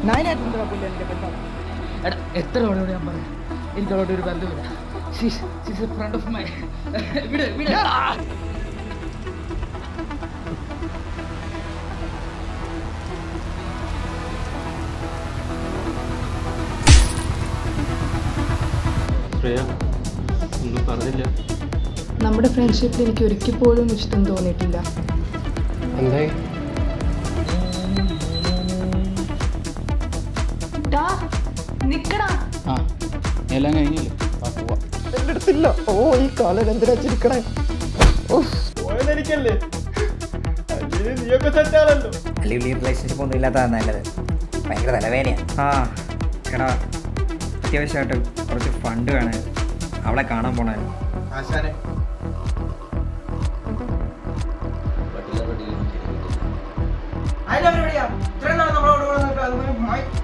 എടാ എത്ര തവണയോട് ഞാൻ പറയാം, എനിക്ക് അവളോട് ഒരു ബന്ധമില്ല. ഫ്രണ്ട് ഓഫ് മൈ വിട് വിട്. ഒന്നും പറഞ്ഞില്ല. നമ്മുടെ ഫ്രണ്ട്ഷിപ്പിൽ എനിക്ക് ഒരിക്കൽ പോലും ഇഷ്ടം തോന്നിയിട്ടില്ല. എന്തായി? നിക്കടാ. എല്ലാം കഴിഞ്ഞില്ലേ? എന്റെ അടുത്തില്ല. ഓ ഈ കാലം എന്തിനാ ചിരിക്കണേ? പോയതെനിക്കല്ലേ, നീയൊക്കെ സെറ്റാണല്ലോ. അല്ലെങ്കിൽ ഈ റിലേഷൻഷിപ്പ് ഒന്നും ഇല്ലാത്തതാണ് നല്ലത്. ഭയങ്കര തലവേദനയാണ്. എടാ അത്യാവശ്യമായിട്ട് കുറച്ച് ഫണ്ട് വേണം, അവളെ കാണാൻ പോണായിരുന്നു. ആശാനെ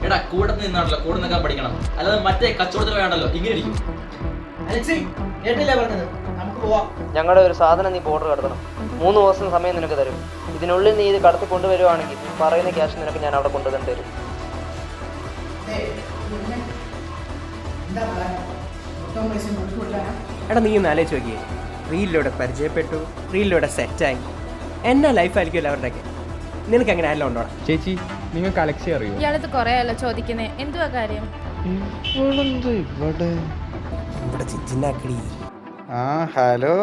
എടാ കൂടെ നിന്നാണല്ലോ, കൂടെ നിൽക്കാൻ പഠിക്കണം, അല്ലാതെ മറ്റേ കച്ചവടത്തിൽ വേണ്ടല്ലോ. ഇങ്ങനെ ഇരിക്കും. ഞങ്ങളുടെ ഒരു സാധനം നീ ബോർഡർ കടത്തണം. 3 ദിവസം സമയം നിനക്ക് തരും. ഇതിനുള്ളിൽ നീ ഇത് കടത്തി കൊണ്ടുവരുവാണെങ്കിൽ പറയുന്ന ക്യാഷ് നിനക്ക് ഞാൻ അവിടെ കൊണ്ടുവന്നു തരും. എടാ നീ ഒന്ന് ആലോചിച്ച് നോക്കിയേ, റീലിലൂടെ പരിചയപ്പെട്ടു, റീലിലൂടെ സെറ്റായി, എന്നാ ലൈഫായിരിക്കുമല്ലോ അവരുടെയൊക്കെ. നിനക്ക് അങ്ങനെ ആരെല്ലാം ഉണ്ടോടാ? ചേച്ചി, നിങ്ങൾക്ക് അലക്സി അറിയോ? ഇയാളത് കൊറേ അല്ലോ ചോദിക്കുന്നേ, എന്തുവാ കാര്യം? ഹലോ,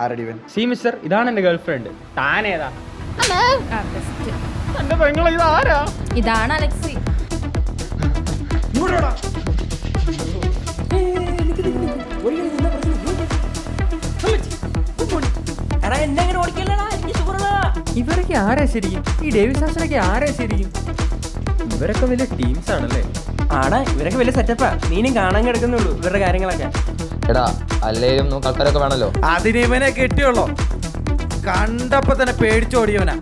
ആരടി ഇവൻ? സി മിസ്റ്റർ, ഇതാണ് എൻ്റെ ഗേൾ ഫ്രണ്ട്. താനേതാ? എന്റെ പെങ്ങളെ ഇത് ആരാ? ഇതാണ് അലക്സി. ഇവരൊക്കെ ആരാ ശരിക്കും? ഈ ഡേവിഡ് സാക്സനൊക്കെ ആരാ ശരിക്കും? ഇവരൊക്കെ വലിയ ടീംസ് ആണല്ലേ? ആടാ ഇവരൊക്കെ വലിയ സെറ്റപ്പാ. നീനും കാണാൻ കിടക്കുന്നുള്ളൂ ഇവരുടെ കാര്യങ്ങളൊക്കെ. എടാ അല്ലേലും നമുക്ക് ആൾക്കാരൊക്കെ വേണല്ലോ. അതിന് ഇവനെ കെട്ടിയുള്ളോ? കണ്ടപ്പോ തന്നെ പേടിച്ചോടിയവനാ.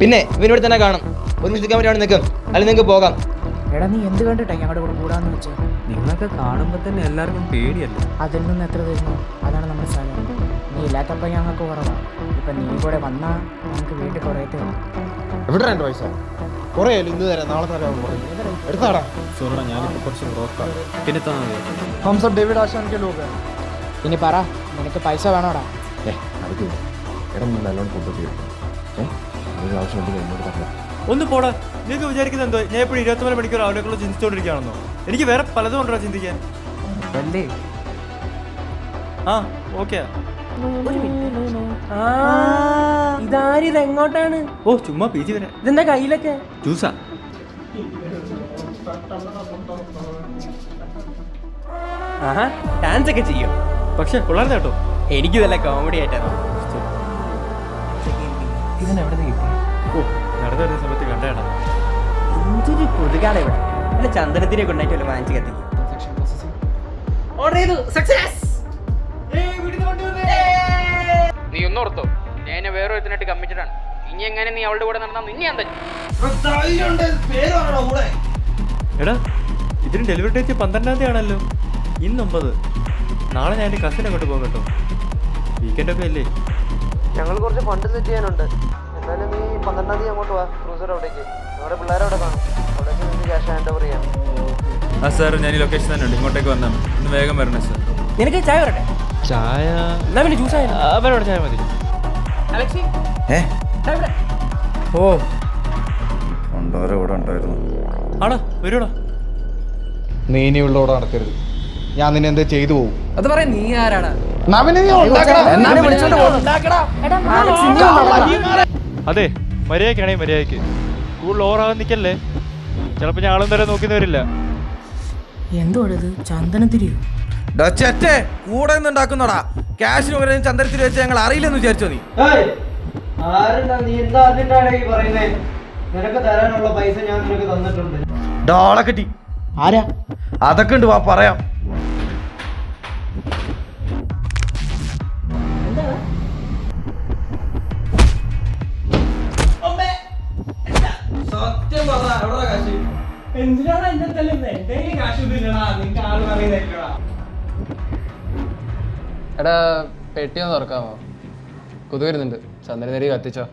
പിന്നെ ഇവനോട് തന്നെ കാണും. ഒന്ന് നിൽക്കാൻ പറ്റുവാണ് നിൽക്കും, അല്ലെങ്കിൽ നിങ്ങൾക്ക് പോകാം. എടാ നീ എന്ത് കണ്ടിട്ടാ ഞങ്ങളുടെ കൂടെ കൂടാന്ന് വെച്ചാൽ? നിങ്ങളൊക്കെ കാണുമ്പോൾ തന്നെ എല്ലാവർക്കും പേടിയല്ലേ? അതിൽ നിന്ന് എത്ര തരുന്നു? അതാണ് നമ്മുടെ സ്ഥലം. നീ ഇല്ലാത്തപ്പോൾ ഞങ്ങൾക്ക് കുറവാണ്. ഇപ്പം നീ കൂടെ വന്നാൽ ഞങ്ങൾക്ക് വീട്ടിൽ കുറേ തരും. എവിടെ 2 പൈസ കുറേ ഇന്ന് തരാം, നാളെ തരാം. എടുത്താടാ. സോറടാ, ഞാനിപ്പോൾ കുറച്ച് ബ്രോക്കാണ്, പിന്നെ തന്നെ हम सब डेविड आशान के लोग हैं. ഇനി പറ, നിനക്ക് പൈസ വേണോടാ? ഒന്ന് പോടാ. നിങ്ങൾക്ക് വിചാരിക്കുന്നത് എന്തോ ഞാൻ എപ്പോഴും 24 മണിക്കൂർ അവരെക്കുള്ള ചിന്തിച്ചുകൊണ്ടിരിക്കുകയാണെന്നോ? എനിക്ക് വേറെ പലതും ഉണ്ടോ ചിന്തിക്കാൻ. അല്ലേ ഓക്കെ. ഇതാരിത് എങ്ങോട്ടാണ്? ഓ ചുമ്മാ പീജി വരെ. ഇതെന്താ കയ്യിലൊക്കെ? ജ്യൂസാ. ഡാൻസ് ഒക്കെ ചെയ്യും, പക്ഷെ കൊള്ളാതെ കേട്ടോ. എനിക്ക് നല്ല കോമഡി ആയിട്ടാണ്. ഇതിനെവിടെ നിന്ന് കിട്ടി? ഓ നടന്നു വരുന്ന സമയത്ത് കണ്ടേടാ. എന്തൊരു കൊതുകാണ് ഇവിടെ. അല്ല ചന്ദനത്തിനെ കൊണ്ടായിട്ട് വാങ്ങിച്ച് കത്തിക്കും. നീ ഒന്നോർത്തോ, ഞാൻ വേറൊരുത്തിനായിട്ട് കമ്മിറ്റഡാണ്. ഇനി എങ്ങനെ നീ അവളുടെ കൂടെ നടന്നാൽ നിന്നെ ഞാൻ തന്നെ. എടാ ഇതിന് ഡെലിവറി ഡേറ്റ് 12-ാം തീയതി ആണല്ലോ. ഇന്ന് 9. നാളെ ഞാൻ എൻ്റെ കസിനെ കൊണ്ട് പോകും കേട്ടോ. വീക്കെൻഡൊക്കെ അല്ലേ? ഞങ്ങൾ കുറച്ച് ഫണ്ട് സെറ്റ് ചെയ്യാനുണ്ട്. എന്നാലും നീ 12-ാം തീയതി അങ്ങോട്ട് വാ. ക്രൂസർ അവിടേക്ക് നമ്മുടെ പിള്ളേരവിടെ കാണും. അവിടേക്ക് നിങ്ങൾക്ക് ക്യാഷ് ഹാൻഡ് ഓവർ ചെയ്യാം. സാർ ഞാൻ ഈ ലൊക്കേഷൻ തന്നെ ഉണ്ട്, ഇങ്ങോട്ടേക്ക് വന്നാൽ മതി. ഇന്ന് വേഗം വരണേ സാർ. നിനക്ക് ചായ വരട്ടെ? ചായ എന്നാ പിന്നെ ജ്യൂസ് ആയാലും. അവരോട് ചായ മതി. അലക്സി ഓ കൊണ്ടോരെ ഇവിടെ ഉണ്ടായിരുന്നു. ആണോ? വരൂടാ. നീ ഇനിയുള്ളോടെ നടക്കരുത്, ഞാൻ നിന്നെ എന്തേ ചെയ്തു പോകും. അത് പറയാൻ നീ ആരാടാ? അതെ മര്യാദക്കാണേ മര്യാദക്ക്. കൂടുതൽ ഓവറാകാൻ നിൽക്കല്ലേ, ചിലപ്പോൾ ഞങ്ങളും തരാൻ നോക്കി വരില്ല. എന്തുവാണിത്? ചന്ദനത്തിരിയോ? കൂടെ ഉണ്ടാക്കുന്നോടാ. ക്യാഷിന് പകരം ചന്ദ്രത്തിൽ വെച്ച് ഞങ്ങൾ അറിയില്ലെന്ന് വിചാരിച്ചോ നീ? നീ എന്താ അതിൻ്റെയാണ് ഈ പറയുന്നേ? നിനക്ക് തരാനുള്ള പൈസ ഞാൻ നിനക്ക് തന്നിട്ടുണ്ട്. ഡോളെ കിട്ടി. ആരാ? അതൊക്കെ ഉണ്ട്, വാ പറയാം. സത്യം പറഞ്ഞ എവിടെ കാശ്? എന്തിനാണ് എന്നെ തല്ലുന്നത്? എന്റെ കാശൊന്നുമില്ലടാ, നിനക്ക് ആള് പറയുന്നില്ലടാ. എടാ പെട്ടി ഒന്ന് തുറക്കാമോ? കൊതു വരുന്നുണ്ട്. ചന്ദ്രനേരി കത്തിച്ചോ.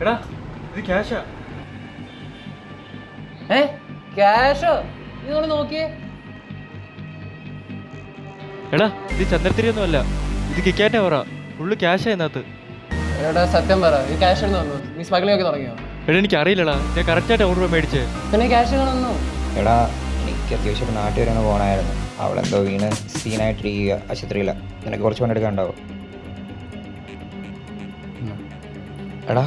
എടാ ഇത് ക്യാഷാ. ക്യാഷോ? നിങ്ങൾ നോക്കിയേ. എടാ ഇത് ചന്ദ്രത്തിരി ഒന്നും അല്ല, ഇത് കിക്കാൻ്റെ ഓറ. ഫുള്ള് ക്യാഷാ ഇതിനകത്ത്. എടാ സത്യം പറ, ഈ ക്യാഷ് തന്നു നീ സ്മഗ്ലിംഗ് ഒക്കെ തുടങ്ങിയോ? എടാ എനിക്ക് അറിയില്ലടാ, ഞാൻ കറക്റ്റായിട്ട് 100 രൂപ മേടിച്ചേ. പിന്നെ ക്യാഷ് കാണുന്നു. എടാ എനിക്ക് അത്യാവശ്യം നാട്ടിൽ വരെ ഒന്ന് പോകണമായിരുന്നു. അവളെന്തോ വീണ് സീനായിട്ടിരിക്കുക ആശുപത്രിയില്ല. നിനക്ക് കുറച്ച് പണിയെടുക്കാനുണ്ടാവും. എടാ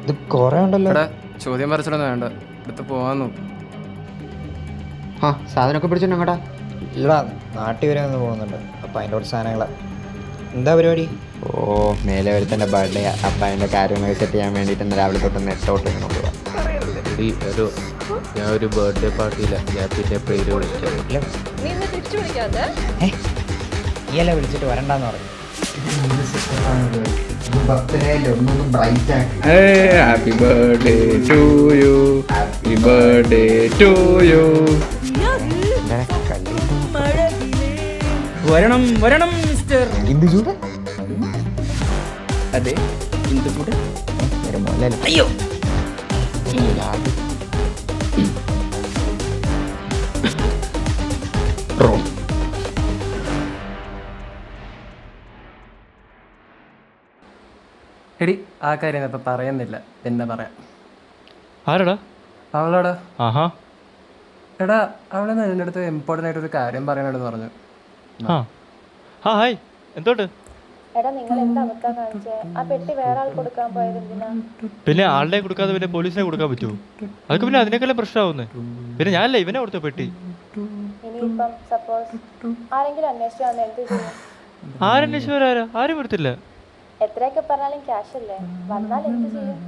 ഇത് കുറേ ഉണ്ടല്ലോ. എടാ ചോദ്യം പറിച്ചിട്ടൊന്നും വേണ്ട, എടുത്ത് പോവാൻ നോക്കും. സാധനമൊക്കെ പിടിച്ചിട്ട് അങ്ങോട്ടാ. ഇല്ലടാ നാട്ടിൽ വരെ ഒന്ന് പോകുന്നുണ്ട്. അപ്പം അതിൻ്റെ കുറച്ച് സാധനങ്ങളാണ്. എന്താ പരിപാടി? മേലെ വരുത്തൻ്റെ ബർത്ത്ഡേ. അപ്പം അതിൻ്റെ കാര്യങ്ങൾ സെറ്റ് ചെയ്യാൻ വേണ്ടിയിട്ട് ഇന്ന് രാവിലെ തൊട്ട് നെറ്റോട്ട് കൊണ്ടുപോകാം. ഞാൻ ഒരു ബർത്ത്ഡേ പാർട്ടിയില്ല, ഞാൻ പിന്നെ പേര് വിളിക്കാം. ഈയല്ല വിളിച്ചിട്ട് വരണ്ടെന്ന് പറഞ്ഞു. Happy birthday to you, happy birthday to you. വരണം വരണം മിസ്റ്റർ. എന്ത് ചൂട്? അതെ എന്ത് കൂടെ? അയ്യോ എടി ആ കാര്യം ഇപ്പം പറയുന്നില്ല, പിന്നെ പറയാം. ആരടാ? അവളോടാ. ആഹാ. എടാ അവളെ എൻ്റെ അടുത്ത് ഇമ്പോർട്ടൻ്റ് ആയിട്ടൊരു കാര്യം പറയണമെന്ന് പറഞ്ഞു. ആ ആ ഹായ്, എന്തോട്ട്? എടാ നിങ്ങൾ എന്താ അബദ്ധം കാണിച്ചേ? ആ പെട്ടി വേറെ ആൾ കൊടുക്കാൻ പോയത് എന്തിനാ? പിന്നെ ആളുടെ കൊടുക്കാതെ പിന്നെ പോലീസിനെ കൊടുക്കാൻ പറ്റുമോ? അതൊക്കെ പിന്നെ അതിനേക്കാളും പ്രശ്നമാവുന്നേ. പിന്നെ ഞാനല്ല ഇവനെ കൊടുത്ത പെട്ടി. ഇനിയിപ്പം സപ്പോസ് ആരെങ്കിലും അന്വേഷിച്ചു വന്ന് എന്ത് ചെയ്യും? ആരന്വേഷിച്ചവരാരാ? ആരും കൊടുത്തില്ല. എത്രയൊക്കെ പറഞ്ഞാലും ക്യാഷ് അല്ലേ, വന്നാൽ എന്ത് ചെയ്യും?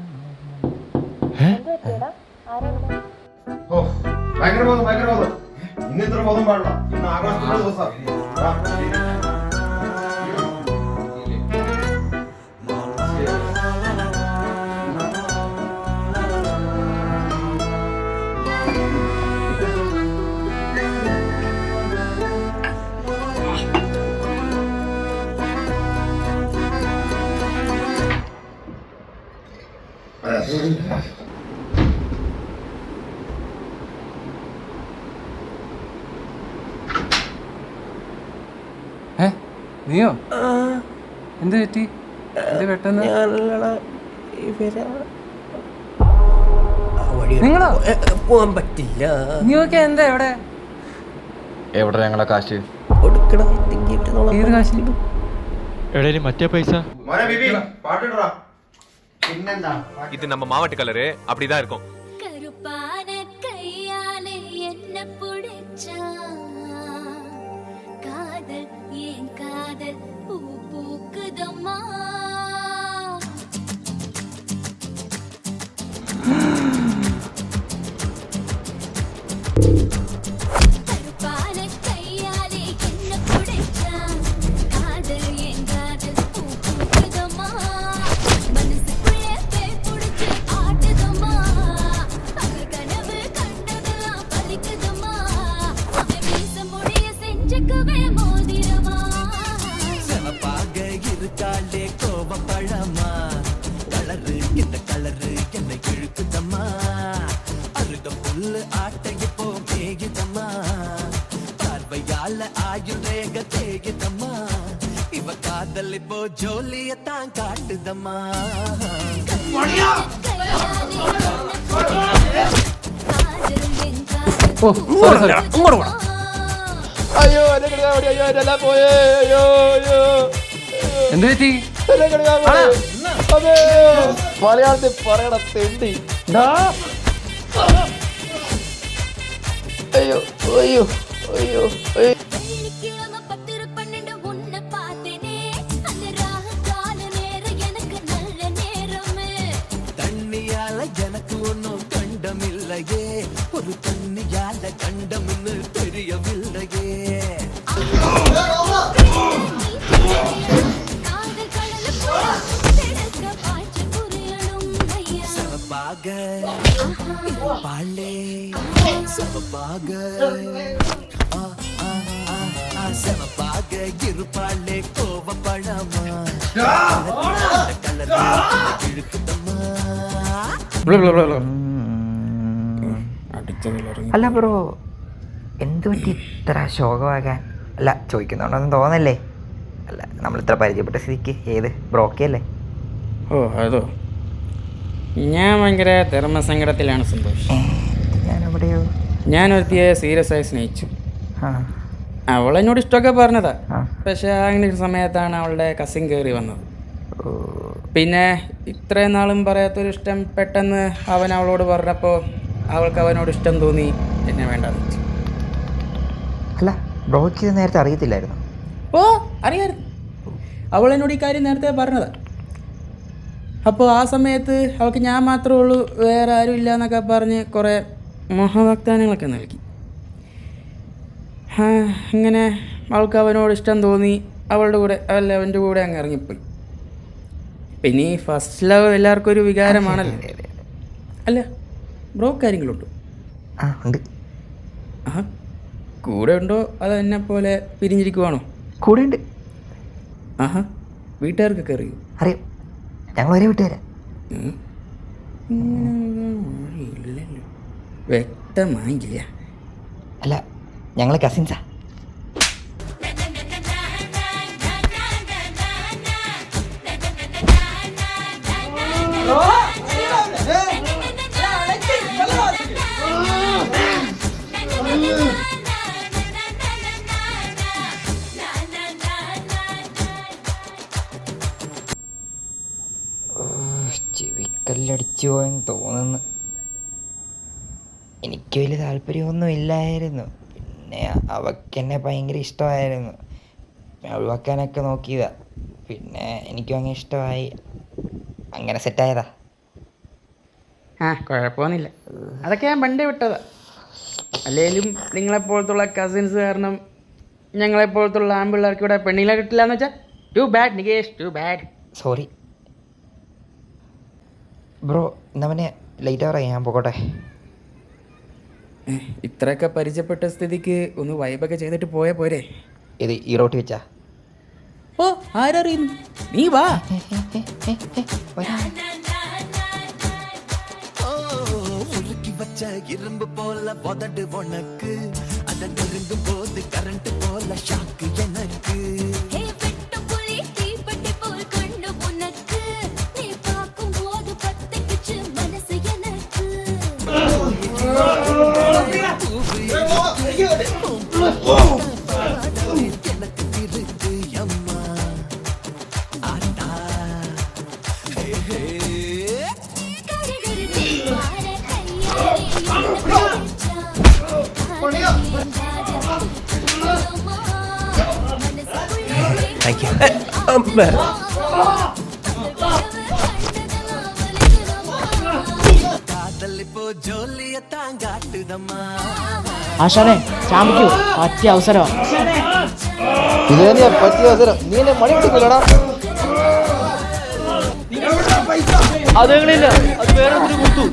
എന്ത് പറ്റിയടാ? ആരെവിടെ? ഭയങ്കര ബോധം. ഇന്ന് ഇത്ര ബോധം പാടില്ല. ഇന്ന് ആഘോഷത്തിന്റെ ദിവസം. നീയോ? എന്ത് പറ്റി? എന്ത് പെട്ടെന്ന്? നിങ്ങളോ? പോവാൻ പറ്റില്ല. നീയൊക്കെ എന്താ എവിടെ? എവിടെ ഞങ്ങളെ കാശ്? ഏത് കാശ്? എടേലും മറ്റേ പൈസ. இது நம்ம மாவட்ட கலரு அப்படிதான் இருக்கும். கருப்பான கையாலே என்ன புடிச்சா காதல் ஏன் காதல் பூ பூக்குதம்மா. கருப்பான கையாலே என்ன புடிச்சா காதல் ஏன் காதல் பூ பூக்குதம்மா. மனசுக்குள்ளே பேய் புடிச்சு ஆட்டுதம்மா. அவள் கனவு கண்டதெல்லாம் பலிக்குதம்மா. அவன் வீச முடிய செஞ்சுக்குவே மோதிரமா. சிவப்பாக இருக்காளே கோவப்பழமா. கலரு இந்த கலரு என்னை இழுக்குதம்மா. அருக புல்லு ஆட்டைக்கு போ மேகிதம்மா. பார்வையால ஆயுள் ரேக தேகிதம்மா. இவ காதல் இப்போ ஜோலியத்தான் காட்டுதம்மா. ഓ സോറി. അയ്യോ അയ്യോ എല്ലാം പോയേ. അയ്യോ അയ്യോ എന്ത് പറ്റി? മലയാളത്തിൽ പറയണ തെണ്ടി. അയ്യോ അയ്യോ അയ്യോ അയ്യോ. வெள்ளிக்கிழமை 10-12 உன்னை பார்த்தேனே. அந்த ராகால நேரம் எனக்கு நல்ல நேரமே. தண்ணியால எனக்கு ஒன்னும் கண்டமில்லையே. ஒரு தண்ணியால கண்டம்னு தெரியவில்லையே. காதல் கடல போய் திடக்க பாய்ச்சி புரியணும் ஐயா. சிவப்பாக பாலே சிவப்பாக சிவப்பாக இருப்பாளே கோவப்பழமா. கலர் இழுக்குதம்மா. അല്ല ബ്രോ, എന്ത് പറ്റി ഇത്ര ശോകമാകാൻ? അല്ല, ചോദിക്കുന്നുണ്ടോന്നും തോന്നല്ലേ? അല്ല, നമ്മളിത്ര പരിചയപ്പെട്ട സ്ഥിതിക്ക് ഏത് ബ്രോക്കെ അല്ലേ? ഓ അതോ, ഞാൻ ഭയങ്കര ധർമ്മസങ്കടത്തിലാണ് സന്തോഷ്. ഞാനെവിടെയോ ഞാനൊരുത്തിയെ സീരിയസ് ആയി സ്നേഹിച്ചു. ആ അവളെന്നോട് ഇഷ്ടമൊക്കെ പറഞ്ഞതാ. പക്ഷെ അങ്ങനെ ഒരു സമയത്താണ് അവളുടെ കസിൻ കയറി വന്നത്. പിന്നെ ഇത്രയും നാളും പറയാത്തൊരു ഇഷ്ടം പെട്ടെന്ന് അവൻ അവളോട് പറഞ്ഞപ്പോൾ അവൾക്ക് അവനോട് ഇഷ്ടം തോന്നി, എന്നെ വേണ്ടാന്ന് വെച്ചു. അല്ല, ബ്രോയ്ക്ക് ഇത് നേരത്തെ അറിയത്തില്ലായിരുന്നു? ഓ അറിയായിരുന്നു, അവൾ എന്നോട് ഈ കാര്യം നേരത്തെ പറഞ്ഞതാ. അപ്പോൾ ആ സമയത്ത് അവൾക്ക് ഞാൻ മാത്രമേ ഉള്ളൂ, വേറെ ആരും ഇല്ല എന്നൊക്കെ പറഞ്ഞ് കുറേ മഹാവാഗ്ദാനങ്ങളൊക്കെ നൽകി. അങ്ങനെ അവൾക്ക് അവനോട് ഇഷ്ടം തോന്നി, അവളുടെ കൂടെ അവൻ്റെ കൂടെ അങ്ങ് ഇറങ്ങിപ്പോയി. പിന്നെ ഈ ഫസ്റ്റ് ലവ് എല്ലാവർക്കും ഒരു വികാരമാണല്ലോ. അല്ല ബ്രോ കാര്യങ്ങളുണ്ടോ? ആ ഉണ്ട്. ആ കൂടെ ഉണ്ടോ അത് എന്നെ പോലെ പിരിഞ്ഞിരിക്കുവാണോ? കൂടെ ഉണ്ട്. ആഹാ, വീട്ടുകാർക്കൊക്കെ അറിയൂ? അറിയാം, ഞങ്ങൾ ഒരേ വീട്ടുകാരാ. ഇല്ലല്ലോ, വ്യക്തമായില്ല. അല്ല, ഞങ്ങൾ കസിൻസാ. ചെവിക്കല്ലടിച്ചു പോയെന്ന് തോന്നുന്നു. എനിക്ക് വലിയ താല്പര്യമൊന്നും ഇല്ലായിരുന്നു. പിന്നെ അവക്കെന്നെ ഭയങ്കര ഇഷ്ടമായിരുന്നു. ഒഴിവാക്കാനൊക്കെ നോക്കിയതാ. പിന്നെ എനിക്കും അങ്ങനെ ഇഷ്ടമായി, അങ്ങനെ സെറ്റായതാ. ആ കുഴപ്പമൊന്നുമില്ല, അതൊക്കെ ഞാൻ പണ്ടേ വിട്ടതാ. അല്ലെങ്കിലും നിങ്ങളെപ്പോലത്തുള്ള കസിൻസ് കാരണം ഞങ്ങളെപ്പോലത്തുള്ള ആൺപിള്ളേർക്ക് ഇവിടെ പെണ്ണിനെ കിട്ടില്ല എന്ന് വെച്ചാൽ too bad Nikesh, too bad. Sorry bro, ഇന്നവനെ ലേറ്റ് ആവറായി, ഞാൻ പോകട്ടെ. ഇത്രയൊക്കെ പരിചയപ്പെട്ട സ്ഥിതിക്ക് ഒന്ന് വൈബൊക്കെ ചെയ്തിട്ട് പോയാൽ പോരെ? ഇത് ഈ റോട്ടി വെച്ചാ? ഓ ആരറിയുന്നു, നീ വാ. இரும்பு போல உதடு உனக்கு, அத நெருங்கும் போது கரண்ட் போல ஷாக்கு எனக்கு. Thank you. ആശാനെ ചാമ്പിക്കൂ, പറ്റിയ അവസരമാണ്. ഇത് തന്നെയാ പറ്റിയ അവസരം. നീ എന്നെ മണി പിടിക്കില്ലടാ. അതുകളില്ല, അത് വേറെ കൊടുത്തു.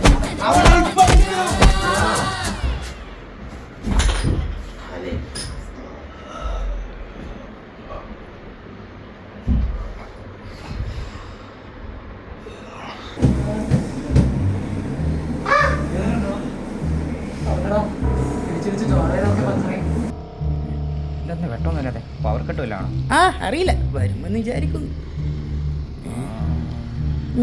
ഇതൊന്ന് വെട്ടൊന്നുമില്ലാതെ പവർ കട്ടുമില്ലാണോ? ആ അറിയില്ല, വരുമെന്ന് വിചാരിക്കുന്നു.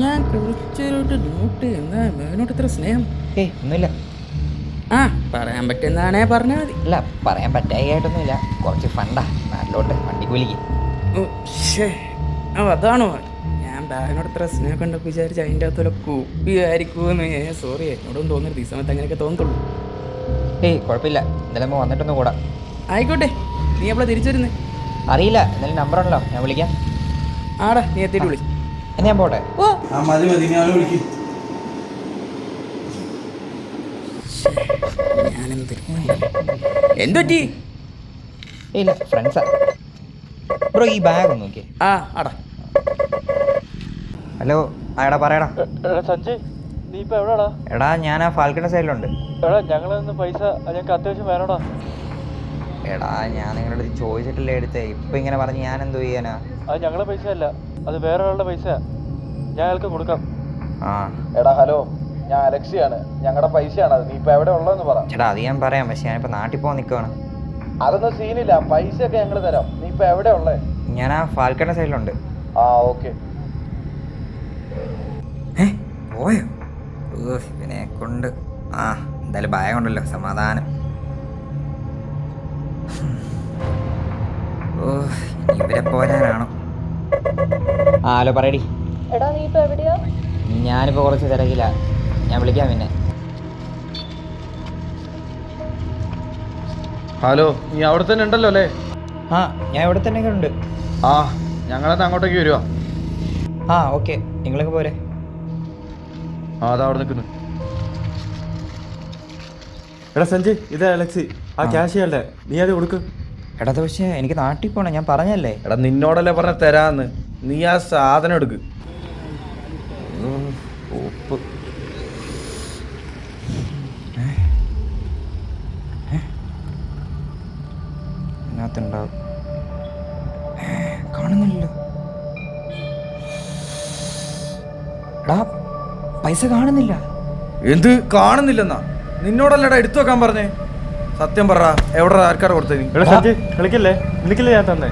ഞാൻ കുറച്ചൊരു നോട്ട്, എന്താ മേനോട്ട് ഇത്ര സ്നേഹം? ഏയ് ഒന്നുമില്ല. ആ പറയാൻ പറ്റുന്നതാണേ പറഞ്ഞാൽ മതി. അല്ല, പറയാൻ പറ്റായിട്ടൊന്നുമില്ല, കുറച്ച് ഫണ്ടാ നാട്ടിലോട്ട് വണ്ടിക്കൂലിക്ക്. ഓ ശേ, ആ അതാണോ? ഞാൻ ബാഗിനോട് ഇത്ര സ്നേഹം കണ്ടപ്പോൾ വിചാരിച്ചു അതിൻ്റെ അകത്തുള്ള കുപ്പിയായിരിക്കുമെന്ന്. സോറി, എന്നോടൊന്നും തോന്നരുത്, ഈ സമയത്ത് അങ്ങനെയൊക്കെ തോന്നത്തുള്ളൂ. ഏയ് കുഴപ്പമില്ല, ഇന്നലെ വന്നിട്ടൊന്ന് കൂടാ. ആയിക്കോട്ടെ, നീ എപ്പോഴാണ് തിരിച്ചു വരുന്നത്? അറിയില്ല, എന്നാലും നമ്പർ ഉണ്ടല്ലോ, ഞാൻ വിളിക്കാം. ആടാ, നീ എത്തിയിട്ട് വിളി. എന്നാ ഞാൻ പോട്ടെ. ഓ മതി മതി, ഞാൻ വിളിക്കും. എന്തൊറ്റി? ഇല്ല, ഫ്രണ്ട്സാ. ബ്രോ ഈ ബാഗ് ഒന്ന് നോക്കിയേ. ആ ആടാ. ഹലോ, ആടാ പറയടാ. സഞ്ജയ്, നീ ഇപ്പൊ എവിടാടാ? എടാ, ഞാൻ ആ ഫാൽക്കണ സൈഡിലുണ്ട്. എടാ, ഞങ്ങളൊന്ന് പൈസ ഞങ്ങൾക്ക് അത്യാവശ്യം വേണോടാ. എടാ, ഞാൻ നിങ്ങളുടെ അടുത്ത് ചോദിച്ചിട്ടല്ലേ എടുത്തേ, ഇപ്പൊ ഇങ്ങനെ പറഞ്ഞ് ഞാൻ എന്തോ ചെയ്യാനാ? അത് ഞങ്ങളെ പൈസ അല്ല, അത് വേറെ ഒരാളുടെ പൈസ. ഞാൻ അയാൾക്ക് കൊടുക്കാം. ആ എടാ ഹലോ, ഞാൻ അലക്സിയാണ്. ഞങ്ങളുടെ പൈസയാണ് അത്. നീ ഇപ്പൊ എവിടെ ഉള്ളതെന്ന് പറ. ചേട്ടാ അത് ഞാൻ പറയാം, പക്ഷെ ഞാനിപ്പോൾ നാട്ടിൽ പോകാൻ നിൽക്കുവാണ്. അതൊന്നും സീനില്ല, പൈസയൊക്കെ ഞങ്ങൾ തരാം. നീ ഇപ്പൊ എവിടെ ഉള്ളേ? ഞാൻ ആ ഫാൽക്കണ സൈഡിലുണ്ട്. ആ ഓക്കെ. പോയോ? ഇവനെ കൊണ്ട് എന്തായാലും ഭയം ഉണ്ടല്ലോ, സമാധാനം. ഇവരെ പോരാനാണോ? ഹലോ പറയടി. എടാ നീ ഇപ്പൊ എവിടെയാ? ഞാനിപ്പോൾ കുറച്ച് തിരക്കില്ല, ഞാൻ വിളിക്കാം പിന്നെ. ഹലോ, നീ അവിടെ തന്നെ ഉണ്ടല്ലോ അല്ലേ? ഞാൻ ഇവിടെ തന്നെ ഉണ്ട്. ഞങ്ങളത് അങ്ങോട്ടേക്ക് വരുവാ. ഓക്കെ, നിങ്ങളൊക്കെ പോരെ? അതാ അവിടെ നിൽക്കുന്നു. എടാ സഞ്ജയ്, ഇതാ അലക്സി. ആ ക്യാഷ് അല്ലേ, നീ അത് കൊടുക്ക്. എടാ പക്ഷേ എനിക്ക് നാട്ടിൽ പോകണം, ഞാൻ പറഞ്ഞല്ലേ. എടാ നിന്നോടല്ലേ പറഞ്ഞ തരാന്ന്, നീ ആ സാധനം എടുക്ക്. ഉപ്പ് ഇതിനകത്തുണ്ടാവും, കാണുന്നില്ലല്ലോ. എടാ പൈസ കാണുന്നില്ല. എന്ത് കാണുന്നില്ലെന്നാ? നിന്നോടല്ലേടാ എടുത്തു വെക്കാൻ പറഞ്ഞേ. സത്യം പറ, എവിടെ ആർക്കാരെ കൊടുത്തേ നീ? എടാ സഞ്ജയ് കളിക്കല്ലേ, നിനക്കല്ലേ ഞാൻ തന്നെ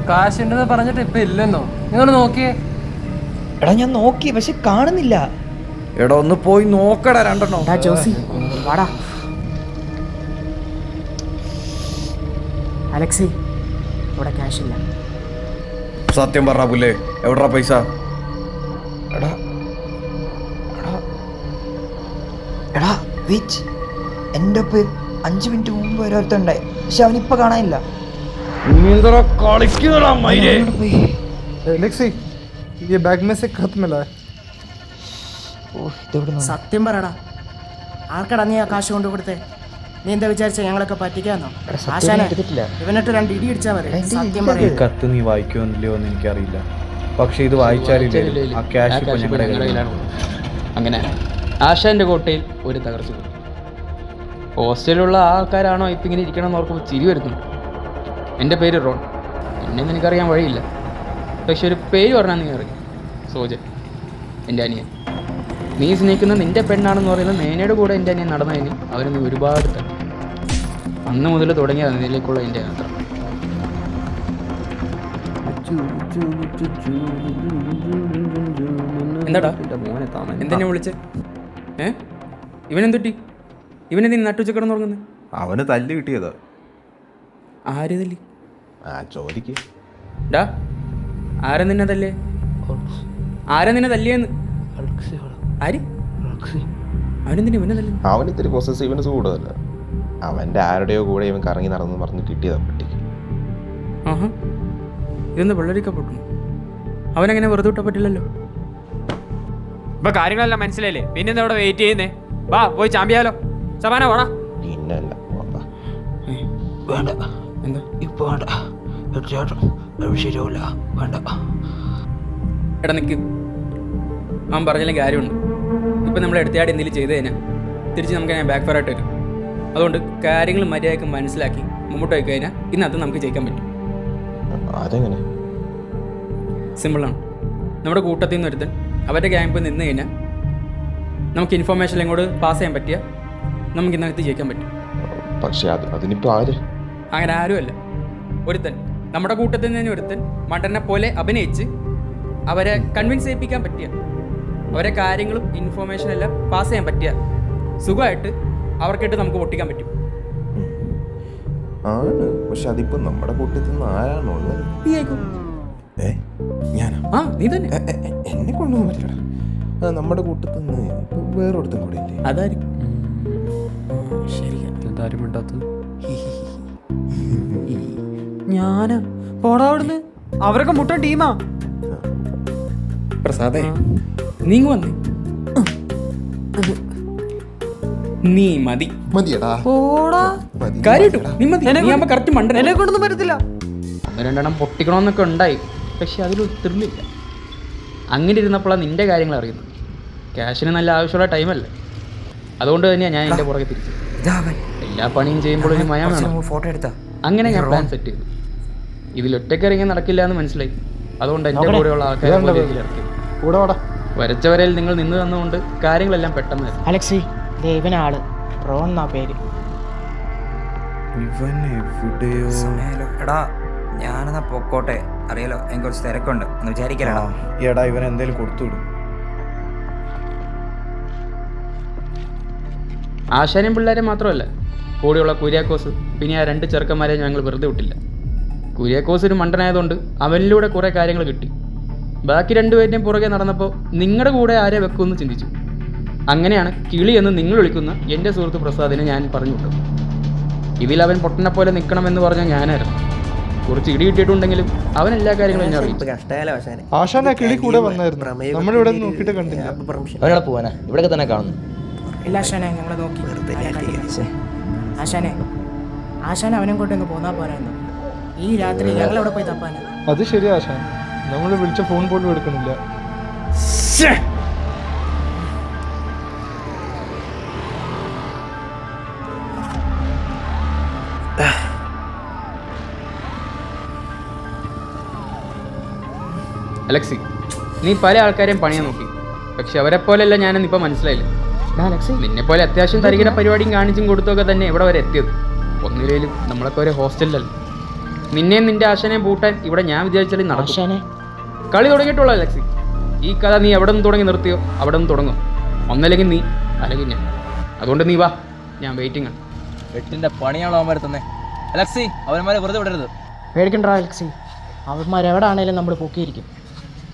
കാശ് ഉണ്ടെന്ന് പറഞ്ഞിട്ട് ഇപ്പൊ ഇല്ലെന്നോ? നിങ്ങൾ നോക്കിയേ. എടാ ഞാൻ നോക്കി, പക്ഷെ കാണുന്നില്ല. എടാ ഒന്ന് പോയി നോക്കടാ രണ്ടെണ്ണോ. ജോസി വാടാ. അലക്സി, ഇവിടെ ക്യാഷ് ഇല്ല. സത്യം പറ പുല്ലേ, എവിടാ പൈസ? എടാ എടാ വെയിറ്റ്, എൻ്റെ ഒപ്പം 5 മിനിറ്റ് മുമ്പ് ഓരോരുത്തണ്ടായി, പക്ഷെ അവനിപ്പോ കാണാനില്ല. സത്യം പറയടാ, ആർക്കടാ നീ ആ കാശ് കൊണ്ട് കൊടുത്തേ? നീ എന്താ വിചാരിച്ച ഞങ്ങളൊക്കെ പറ്റിക്കാന്നോ? ഇവനിട്ട് 2 ഇടി അടിച്ചാ മതി. സത്യം പറയാ. കത്ത് നീ വായിക്കുന്നില്ലയോ എന്ന് എനിക്കറിയില്ല, പക്ഷെ ഇത് വായിച്ചാലില്ലേ ആ ക്യാഷ് ഇപ്പൊ ഞങ്ങളുടെ കയ്യിലാണ്. അങ്ങനെ ആശാന്റെ കോട്ടയിൽ ഒരു തകർച്ച പോയി. ഹോസ്റ്റലിലുള്ള ആ ആൾക്കാരാണോ ഇപ്പം ഇങ്ങനെ ഇരിക്കണം എന്ന് ഓർക്കുമ്പോൾ ചിരി വരുന്നു. എൻ്റെ പേര് റോൺ, എന്നെ നിനക്കറിയാൻ വഴിയില്ല, പക്ഷെ ഒരു പേര് പറഞ്ഞാൽ നീ അറിയാം. സോജൻ, എൻ്റെ അനിയൻ. നീ സ്നേഹിക്കുന്ന നിൻ്റെ പെണ്ണാണെന്ന് പറയുന്ന നേനയുടെ കൂടെ എൻ്റെ അനിയൻ നടന്നതിന് അവന് നീ ഒരുപാട് തന്നെ. അന്ന് മുതൽ തുടങ്ങിയ അതിലേക്കുള്ള എൻ്റെ യാത്ര. എന്താടാ എന്തെന്നെ വിളിച്ചേ? ഇവനെന്തൊട്ടി? ഇവനെന്തിന് നട്ടുച്ച കിടന്നുറങ്ങുന്നത്? അവന് തല്ല് കിട്ടിയതാ. ആര് തല്ലി? ചോദിക്ക്. ഡാ, ആരാ നിന്നെ തല്ലേ? ആരാ നിന്നെ തല്ലിയെന്ന്? ആര്? അവനെന്തിനാ ഇവനെ തല്ലി? അവനിത്തിരി പൊസസീവ്നെസ് കൂടുതലല്ല. അവന്റെ ആരുടെയോ കൂടെ ഇവൻ കറങ്ങി നടന്നു പറഞ്ഞ് കിട്ടിയതാ പട്ടിക്ക്. ആഹാ, ഇതൊന്ന് വെള്ളരിക്കപ്പെട്ടു. അവനങ്ങനെ വെറുതെ വിട്ടാൽ പറ്റില്ലല്ലോ. ഇപ്പൊ കാര്യങ്ങളെല്ലാം മനസ്സിലായില്ലേ? പിന്നെന്താ ഇവിടെ വെയിറ്റ് ചെയ്യുന്നേ? വാ പോയി ചാമ്പിയാലോ. സമാന വേണ. പിന്നല്ല വേണ്ട, എന്താ ഇപ്പൊ വേണ്ട, ശരിയാവില്ല, വേണ്ട. എടാ നിൽക്ക്, അവൻ പറഞ്ഞില്ലെങ്കിൽ കാര്യമുണ്ട്. ഇപ്പം നമ്മൾ എടുത്തയാടി എന്തെങ്കിലും ചെയ്ത് കഴിഞ്ഞാൽ തിരിച്ച് നമുക്ക് ഞാൻ ബാക്ക് ഫയറായിട്ട് വരും. അതുകൊണ്ട് കാര്യങ്ങൾ മര്യാദയ്ക്ക് മനസ്സിലാക്കി മുമ്പോട്ട് പോയി കഴിഞ്ഞാൽ ഇന്നത്തെ നമുക്ക് ജയിക്കാൻ പറ്റും. അതെങ്ങനെ? സിമ്പിളാണ്. നമ്മുടെ കൂട്ടത്തിൽ നിന്ന് ഒരുത്തൻ അവരുടെ ക്യാമ്പിൽ നിന്ന് കഴിഞ്ഞാൽ നമുക്ക് ഇൻഫോർമേഷൻ ഇങ്ങോട്ട് പാസ് ചെയ്യാൻ പറ്റിയാൽ നമുക്ക് ഇന്നകത്ത് ജയിക്കാൻ പറ്റും. പക്ഷെ അതിനിപ്പോൾ ആര്? അങ്ങനെ ആരുമല്ല, ഒരുത്തൻ നമ്മുടെ കൂട്ടത്തിൽ നിന്ന് ഒരുത്തൻ മണ്ടനെ പോലെ അഭിനയിച്ച് അവരെ കൺവിൻസ് ചെയ്യിപ്പിക്കാൻ പറ്റിയ, അവരെ കാര്യങ്ങളും ഇൻഫോർമേഷൻ എല്ലാം പാസ് ചെയ്യാൻ പറ്റിയ സുഖമായിട്ട് അവർക്കിട്ട് നമുക്ക് പൊട്ടിക്കാൻ പറ്റും. ആണ്, പക്ഷെ അതിപ്പോ നമ്മുടെ കൂട്ടത്തിൽ നിന്ന് ആരാണുള്ളത്? ഞാനാ? നീ തന്നെ. എന്നെ കൊണ്ടൊന്നും പറ്റില്ല. നമ്മുടെ കൂട്ടത്തിൽ നിന്ന് വേറൊരുത്തും കൂടെ ഇല്ലേ? അതായിരിക്കും. എന്താരും മിണ്ടാത്തത്? ഞാനാ? പോടാ അവിടുന്ന്, അവരൊക്കെ മുട്ട ടീമാ. പ്രസാദേ, നീ വന്നേ. നീ മതി. മതിയടാ. കാര്യമായിട്ടും നീ മതി. കറക്റ്റ് മണ്ടൻ. എന്നെ കൊണ്ടൊന്നും പറ്റത്തില്ല. 1-2 പൊട്ടിക്കണമെന്നൊക്കെ ഉണ്ടായി, പക്ഷെ അതിലൊരു ത്രില്ലില്ല. അങ്ങനെ ഇരുന്നപ്പോഴാണ് നിന്റെ കാര്യങ്ങൾ അറിയുന്നത്. ക്യാഷിന് നല്ല ആവശ്യമുള്ള ടൈമല്ലേ, അതുകൊണ്ട് തന്നെയാണ് ഞാൻ എൻ്റെ പുറകെ തിരിച്ചത്. എല്ലാ പണിയും ചെയ്യുമ്പോൾ ഒരു മയം വേണം. ഫോട്ടോ എടുത്താ അങ്ങനെ ഞാൻ പ്ലാൻ സെറ്റ് ചെയ്തു. ഇതിലൊറ്റയ്ക്ക് ഇറങ്ങി നടക്കില്ല എന്ന് മനസ്സിലായി. അതുകൊണ്ട് എൻ്റെ കൂടെയുള്ള ആൾക്കാരെ ഇറക്കി. വരച്ചവരയിൽ നിങ്ങൾ നിന്ന് തന്നുകൊണ്ട് കാര്യങ്ങളെല്ലാം പെട്ടെന്ന്. അലക്സി, ഇവനാള് റോൺ എന്നാ പേര്. ഇവൻ എവിടെയോ. എടാ ഞാനെന്നാ പൊക്കോട്ടെ, അറിയാലോ എനിക്ക് കുറച്ച് തിരക്കുണ്ട് എന്ന് വിചാരിക്കലാണോ. എടാ ഇവൻ എന്തേലും കൊടുത്തുവിടും. ആശാനും പിള്ളേരെ മാത്രമല്ല, കൂടെയുള്ള കുര്യാക്കോസ് പിന്നെ ആ 2 ചെറുക്കന്മാരെ ഞങ്ങൾ വെറുതെ വിട്ടില്ല. കുര്യാക്കോസ് ഒരു മണ്ടനായതുകൊണ്ട് അവനിലൂടെ കുറേ കാര്യങ്ങൾ കിട്ടി. ബാക്കി 2 പേരുടെയും പുറകെ നടന്നപ്പോൾ നിങ്ങളുടെ കൂടെ ആരെ വെക്കുമെന്ന് ചിന്തിച്ചു. അങ്ങനെയാണ് കിളി എന്ന് നിങ്ങൾ വിളിക്കുന്ന എൻ്റെ സുഹൃത്ത് പ്രസാദിനെ ഞാൻ പറഞ്ഞു വിട്ടു. ഇതിൽ അവൻ പൊട്ടനെ പോലെ നിൽക്കണമെന്ന് പറഞ്ഞ ഞാനായിരുന്നു. കുറച്ച് ഇടി കിട്ടിയിട്ടുണ്ടെങ്കിലും അവൻ എല്ലാ കാര്യങ്ങളും എന്നെ അറിയിച്ചു. ആശാന കിളി കൂടെ വന്നായിരുന്നു, നമ്മളിവിടെ നോക്കിയിട്ട് കണ്ടില്ല. ഒരാളെ പോവാനാ ഇവിടെയൊക്കെ തന്നെ കാണുന്നു. ഇല്ല ആശാനെ, ഞങ്ങളെ നോക്കി. ആശാനെ അവനും കൊണ്ട് അങ്ങ് പോന്നാ പോരായിരുന്നു. ഈ രാത്രി ഞങ്ങളെവിടെ പോയി തപ്പാനാ? അത് ശരിയാ ആശാൻ, നമ്മൾ വിളിച്ച ഫോൺ പോലും എടുക്കണില്ല. അലക്സി, നീ പല ആൾക്കാരെയും പണിയാൻ നോക്കി, പക്ഷെ അവരെ പോലെയല്ല ഞാനെന്ന് ഇപ്പം മനസ്സിലായില്ല. നിന്നെ പോലെ അത്യാവശ്യം തരികിട പരിപാടിയും കാണിച്ചും കൊടുത്തൊക്കെ തന്നെ ഇവിടെ വരെ എത്തിയത്. ഒന്നിലേലും നമ്മളൊക്കെ ഒരു ഹോസ്റ്റലിലല്ല. നിന്നെയും നിന്റെ ആശാനെയും പൂട്ടാൻ ഇവിടെ ഞാൻ വിചാരിച്ചാലും നടക്കും. കളി തുടങ്ങിയിട്ടുള്ള അലക്സി, ഈ കഥ നീ എവിടെ നിന്ന് തുടങ്ങി നിർത്തിയോ അവിടെ നിന്ന് തുടങ്ങും. ഒന്നല്ലെങ്കിൽ നീ അല്ലെങ്കിൽ ഞാൻ. അതുകൊണ്ട് നീ വാ, ഞാൻ വെയിറ്റിംഗ് ആണ്. വെട്ടിന്റെ പണിയാണോ അവന്മാരെ തന്നെ? അലക്സി, അവന്മാരെ വെറുതെ വിടരുത്. പേടിക്കണ്ട അലക്സി, അവന്മാരെവിടാണേലും നമ്മൾ പൊക്കിയിരിക്കും.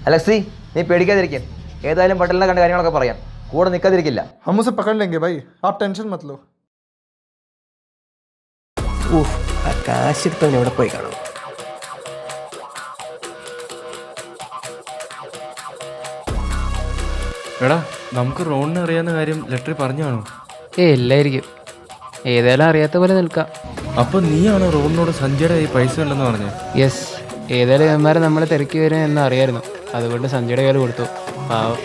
അലക്സി നീ പേടിക്കാതിരിക്കും, ഏതായാലും പട്ടലിനെ കണ്ട കാര്യങ്ങളൊക്കെ പറയാം, കൂടെ നിൽക്കാതിരിക്കില്ല. हम उसे पकड़ लेंगे भाई, आप टेंशन मत लो. ആ കാശെടുത്തവൻ എവിടെ പോയി കാണും. എടാ നമുക്ക് റോണിനെ അറിയാവുന്ന കാര്യം ലെറ്ററിൽ പറഞ്ഞു കാണും. ഇല്ലായിരിക്കും, ഏതായാലും അറിയാത്ത പോലെ നിൽക്കാം. അപ്പോൾ നീയാണോ റോണിനോട് സഞ്ജയുടെ കയ്യിൽ പൈസ ഉണ്ടെന്ന് പറഞ്ഞത്? യെസ്, ഏതായാലും ഇവന്മാരെ നമ്മളെ തിരക്കി വരും എന്ന് അറിയായിരുന്നു, അതുകൊണ്ട് സഞ്ജയുടെ കയ്യിൽ കൊടുത്തു. പാവം,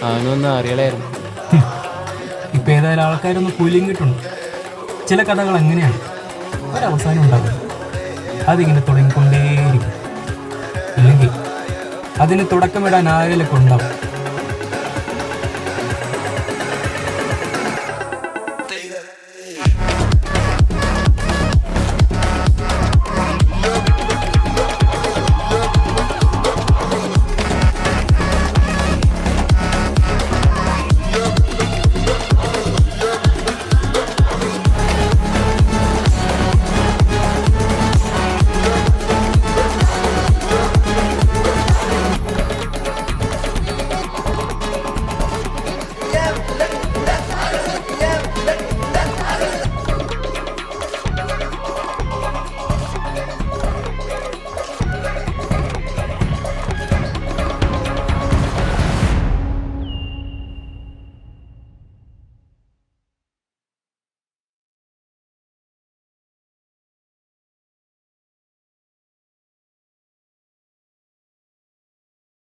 അവനൊന്നും അറിയലായിരുന്നു. ഇപ്പം ഏതായാലും ആൾക്കാരൊന്ന് കൂലിയും കിട്ടുന്നുണ്ട്. ചില കഥകൾ എങ്ങനെയാണ് ഒരവസാനം ഉണ്ടാകും, അതിങ്ങനെ തുടങ്ങിക്കൊണ്ടേയിരിക്കും, ഇല്ലെങ്കിൽ അതിന് തുടക്കമിടാൻ ആരെങ്കിലും ഉണ്ടാവും.